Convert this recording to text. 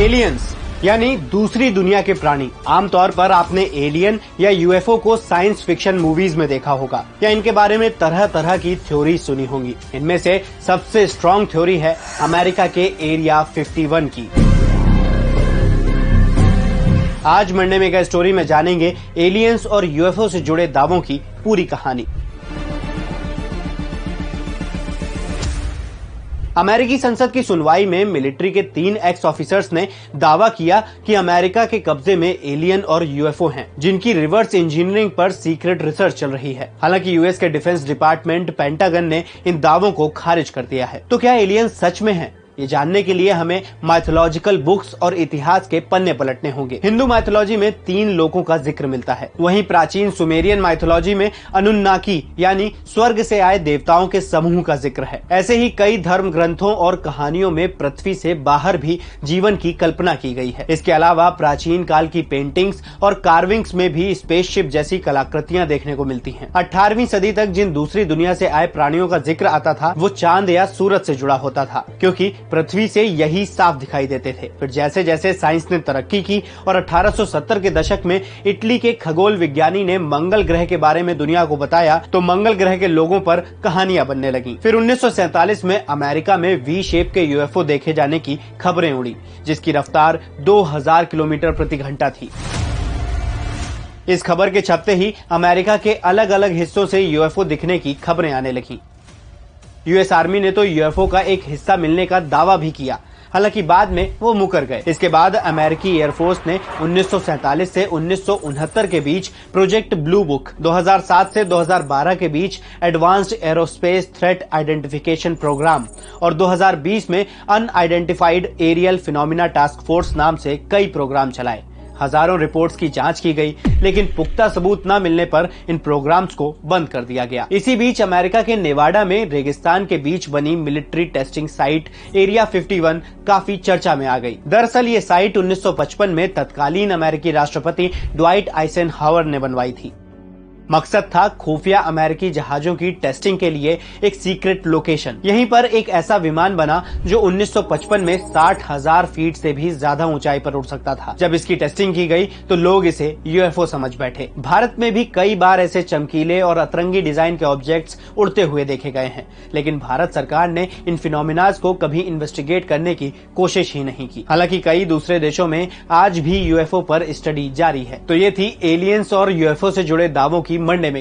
Aliens यानी दूसरी दुनिया के प्राणी। आमतौर पर आपने एलियन या यूएफओ को साइंस फिक्शन मूवीज में देखा होगा या इनके बारे में तरह तरह की थ्योरी सुनी होंगी। इनमें से सबसे स्ट्रॉन्ग थ्योरी है अमेरिका के एरिया 51 की। आज मंडे मेगा स्टोरी में जानेंगे एलियंस और यूएफओ से जुड़े दावों की पूरी कहानी। अमेरिकी संसद की सुनवाई में मिलिट्री के 3 एक्स ऑफिसर्स ने दावा किया कि अमेरिका के कब्जे में एलियन और यूएफओ हैं, जिनकी रिवर्स इंजीनियरिंग पर सीक्रेट रिसर्च चल रही है। हालांकि यूएस के डिफेंस डिपार्टमेंट पेंटागन ने इन दावों को खारिज कर दिया है। तो क्या एलियन सच में हैं? ये जानने के लिए हमें माइथोलॉजिकल बुक्स और इतिहास के पन्ने पलटने होंगे। हिंदू माइथोलॉजी में 3 लोगों का जिक्र मिलता है। वहीं प्राचीन सुमेरियन माइथोलॉजी में अनुन्नाकी यानी स्वर्ग से आए देवताओं के समूह का जिक्र है। ऐसे ही कई धर्म ग्रंथों और कहानियों में पृथ्वी से बाहर भी जीवन की कल्पना की गई है। इसके अलावा प्राचीन काल की पेंटिंग्स और कार्विंग्स में भी स्पेसशिप जैसी कलाकृतियां देखने को मिलती हैं। 18वीं सदी तक जिन दूसरी दुनिया से आए प्राणियों का जिक्र आता था वो चांद या सूरज से जुड़ा होता था, क्योंकि पृथ्वी से यही साफ दिखाई देते थे। फिर जैसे जैसे साइंस ने तरक्की की और 1870 के दशक में इटली के खगोल विज्ञानी ने मंगल ग्रह के बारे में दुनिया को बताया, तो मंगल ग्रह के लोगों पर कहानियां बनने लगी। फिर 1947 में अमेरिका में वी शेप के यूएफओ देखे जाने की खबरें उड़ी, जिसकी रफ्तार 2000 किलोमीटर प्रति घंटा थी। इस खबर के छपते ही अमेरिका के अलग अलग हिस्सों से यूएफओ दिखने की खबरें आने लगी। यूएस आर्मी ने तो यूएफओ का एक हिस्सा मिलने का दावा भी किया, हालांकि बाद में वो मुकर गए। इसके बाद अमेरिकी एयरफोर्स ने 1947 से 1969 के बीच प्रोजेक्ट ब्लू बुक, 2007 से 2012 के बीच advanced aerospace threat identification program और 2020 में unidentified aerial phenomena task force नाम से कई प्रोग्राम चलाए। हजारों रिपोर्ट्स की जांच की गई, लेकिन पुख्ता सबूत न मिलने पर इन प्रोग्राम्स को बंद कर दिया गया। इसी बीच अमेरिका के नेवाडा में रेगिस्तान के बीच बनी मिलिट्री टेस्टिंग साइट एरिया 51 काफी चर्चा में आ गई। दरअसल ये साइट 1955 में तत्कालीन अमेरिकी राष्ट्रपति ड्वाइट आइसेनहावर ने बनवाई थी। मकसद था खुफिया अमेरिकी जहाजों की टेस्टिंग के लिए एक सीक्रेट लोकेशन। यहीं पर एक ऐसा विमान बना जो 1955 में 60,000 फीट से भी ज्यादा ऊंचाई पर उड़ सकता था। जब इसकी टेस्टिंग की गई तो लोग इसे यूएफओ समझ बैठे। भारत में भी कई बार ऐसे चमकीले और अतरंगी डिजाइन के ऑब्जेक्ट्स उड़ते हुए देखे गए हैं, लेकिन भारत सरकार ने इन फिनोमिनाज को कभी इन्वेस्टिगेट करने की कोशिश ही नहीं की। हालांकि कई दूसरे देशों में आज भी यूएफओ पर स्टडी जारी है। तो ये थी एलियंस और यूएफओ से जुड़े दावों की मंडे में